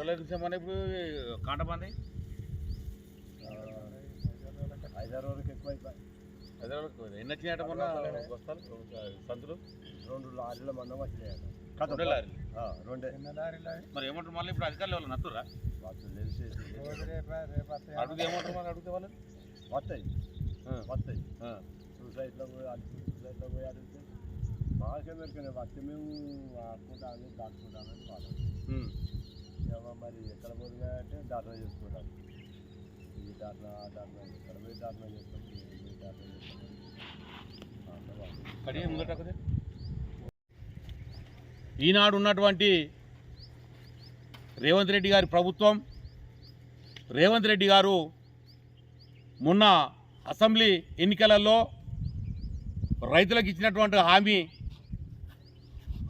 ఇప్పుడు కాంటమంది 5-6 రోజులకి ఎక్కువైపోయి. ఎన్ని వచ్చినాయట మొన్న బస్తాలు సంతులు? 2 లారీల మందం వచ్చినాయట. 2 లారీలు? 2 మరి ఏమంటారు మళ్ళీ ఇప్పుడు అధికారులు వాళ్ళు నత్తురా? అడుగుతే ఏమంటారు మరి అడిగితే వాళ్ళు? వస్తాయి సూసైడ్లో పోయి అడిగితే మాకే దొరికినాయి. వస్తే మేము ఆడుకుంటామని దాచుకుంటామని వాళ్ళు మరి ఎక్కడ పోదుగా అంటే దాంట్లో చేసుకుంటాం. ఈ దాంట్లో దాంట్లో ఎక్కడ పోయి దాంట్లో చేస్తాం, దాంట్లో చేస్తాం. ఈనాడు ఉన్నటువంటి రేవంత్ రెడ్డి గారి ప్రభుత్వం, రేవంత్ రెడ్డి గారు మొన్న అసెంబ్లీ ఎన్నికలలో రైతులకు ఇచ్చినటువంటి హామీ,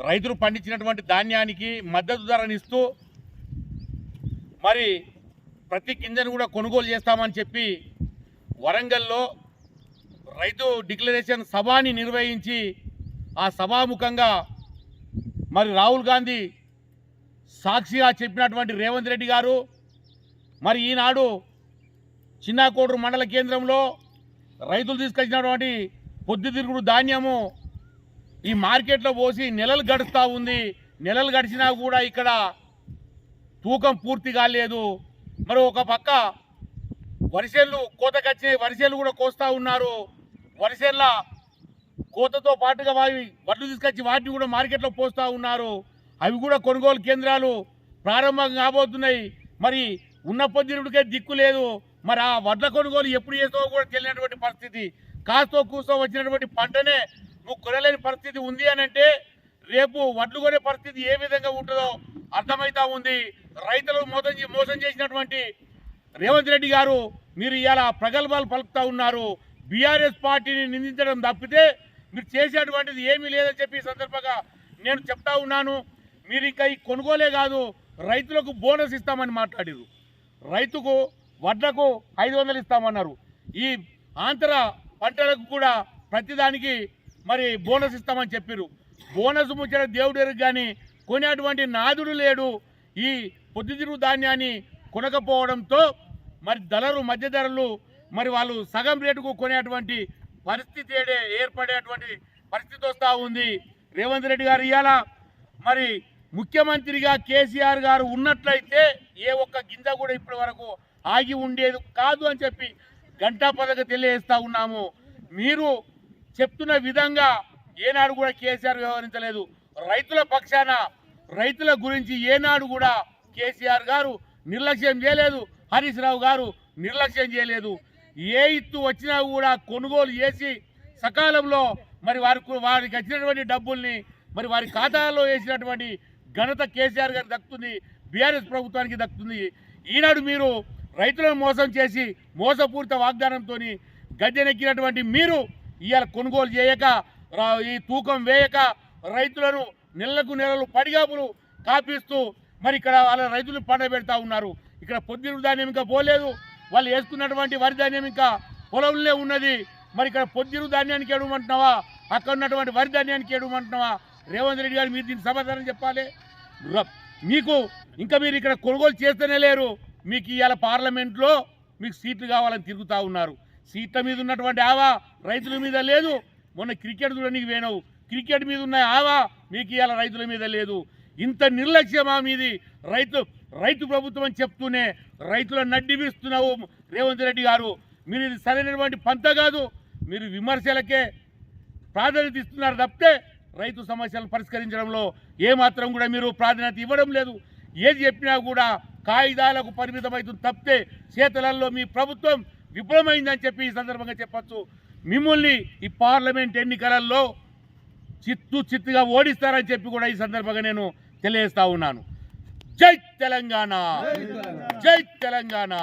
రైతులు పండించినటువంటి ధాన్యానికి మద్దతు ధరనిస్తూ మరి ప్రతి గింజను కూడా కొనుగోలు చేస్తామని చెప్పి వరంగల్లో రైతు డిక్లరేషన్ సభని నిర్వహించి ఆ సభాముఖంగా మరి రాహుల్ గాంధీ సాక్షిగా చెప్పినటువంటి రేవంత్ రెడ్డి గారు మరి ఈనాడు చిన్నకోడూరు మండల కేంద్రంలో రైతులు తీసుకొచ్చినటువంటి పొద్దుతిరుగుడు ధాన్యము ఈ మార్కెట్లో పోసి నెలలు గడుస్తూ ఉంది. నెలలు గడిచినా కూడా ఇక్కడ తూకం పూర్తి కాలేదు. మరి ఒక పక్క వరిసేళ్ళు కోతకొచ్చినాయి, వరిసేళ్ళు కూడా కోస్తూ ఉన్నారు. వరిసేళ్ళ కోతతో పాటుగా వడ్లు తీసుకొచ్చి వాటిని కూడా మార్కెట్లో పోస్తూ ఉన్నారు. అవి కూడా కొనుగోలు కేంద్రాలు ప్రారంభం కాబోతున్నాయి. మరి ఉన్న పొద్దుడికే దిక్కు లేదు. మరి ఆ వడ్ల కొనుగోలు ఎప్పుడు చేస్తావో కూడా తెలియనటువంటి పరిస్థితి. కాస్తో కూస్తో వచ్చినటువంటి పంటనే నువ్వు కొనలేని పరిస్థితి ఉంది అని అంటే రేపు వడ్లు కొనే పరిస్థితి ఏ విధంగా ఉంటుందో అర్థమవుతా ఉంది. రైతులు మోసం చేసినటువంటి రేవంత్ రెడ్డి గారు మీరు ఇలా ప్రగల్భాలు పలుకుతూ ఉన్నారు. బీఆర్ఎస్ పార్టీని నిందించడం తప్పితే మీరు చేసేటువంటిది ఏమీ లేదని చెప్పి సందర్భంగా నేను చెప్తా ఉన్నాను. మీరు ఇంకా ఈ కొనుగోలే కాదు, రైతులకు బోనస్ ఇస్తామని మాట్లాడారు. రైతుకు వడ్లకు 500 ఇస్తామన్నారు. ఈ ఆంతర పంటలకు కూడా ప్రతిదానికి మరి బోనస్ ఇస్తామని చెప్పారు. బోనస్ ముచ్చట దేవుడు ఎరుగు కానీ కొనేటువంటి నాదుడు లేడు. ఈ పొద్దుతిరుగు ధాన్యాన్ని కొనకపోవడంతో మరి మధ్య ధరలు మరి వాళ్ళు సగం రేటుకు కొనేటువంటి పరిస్థితి ఏర్పడేటువంటి పరిస్థితి వస్తూ ఉంది. రేవంత్ రెడ్డి గారు ఇవాళ మరి ముఖ్యమంత్రిగా కేసీఆర్ గారు ఉన్నట్లయితే ఏ ఒక్క గింజ కూడా ఇప్పటి వరకు ఆగి ఉండేది కాదు అని చెప్పి గంటా పదక తెలియజేస్తూ ఉన్నాము. మీరు చెప్తున్న విధంగా ఏనాడు కూడా కేసీఆర్ వ్యవహరించలేదు. రైతుల పక్షాన రైతుల గురించి ఏనాడు కూడా కేసీఆర్ గారు నిర్లక్ష్యం చేయలేదు. హరీష్ రావు గారు నిర్లక్ష్యం చేయలేదు. ఏ ఇత్తు వచ్చినా కూడా కొనుగోలు చేసి సకాలంలో మరి వారికి వచ్చినటువంటి డబ్బుల్ని మరి వారి ఖాతాలో వేసినటువంటి ఘనత కేసీఆర్ గారికి దక్కుతుంది, బీఆర్ఎస్ ప్రభుత్వానికి దక్కుతుంది. ఈనాడు మీరు రైతులను మోసం చేసి మోసపూరిత వాగ్దానంతో గద్దెనెక్కినటువంటి మీరు ఇవాళ కొనుగోలు చేయక, ఈ తూకం వేయక రైతులను నెలలు పడిగాపులు కాపిస్తూ మరి ఇక్కడ వాళ్ళ రైతులు పండబెడతా ఉన్నారు. ఇక్కడ పొద్దుతిరుగు ధాన్యం ఇంకా పోలేదు. వాళ్ళు వేసుకున్నటువంటి వరి ధాన్యం ఇంకా పొలంలో ఉన్నది. మరి ఇక్కడ పొద్దుతిరుగు ధాన్యానికి ఏడమంటున్నావా, అక్కడ ఉన్నటువంటి వరి ధాన్యానికి ఏడమంటున్నావా? రేవంత్ రెడ్డి గారు మీరు దీనికి సమాధానం చెప్పాలి. మీకు ఇంకా మీరు ఇక్కడ కొనుగోలు చేస్తూనే లేరు. మీకు ఇవాళ పార్లమెంట్లో మీకు సీట్లు కావాలని తిరుగుతూ ఉన్నారు. సీట్ల మీద ఉన్నటువంటి ఆవా రైతుల మీద లేదు. మొన్న క్రికెట్ చూడడానికి పోయినావు, క్రికెట్ మీద ఉన్న ఆవా మీకు ఇవాళ రైతుల మీద లేదు. ఇంత నిర్లక్ష్యమా మీది? రైతు ప్రభుత్వం అని చెప్తూనే రైతులను నడ్డిపిస్తున్నావు రేవంత్ రెడ్డి గారు. మీరు ఇది సరైనటువంటి పంత కాదు. మీరు విమర్శలకే ప్రాధాన్యత ఇస్తున్నారు తప్పితే రైతు సమస్యలను పరిష్కరించడంలో ఏమాత్రం కూడా మీరు ప్రాధాన్యత ఇవ్వడం లేదు. ఏది చెప్పినా కూడా కాగితాలకు పరిమితమవుతుంది తప్పితే చేతులలో మీ ప్రభుత్వం విఫలమైందని చెప్పి ఈ సందర్భంగా చెప్పచ్చు. మిమ్మల్ని ఈ పార్లమెంట్ ఎన్నికలలో చిత్తుగా ఓడిస్తారని చెప్పి కూడా ఈ సందర్భంగా నేను తెలియజేస్తా ఉన్నాను. జై తెలంగాణ, జై తెలంగాణ.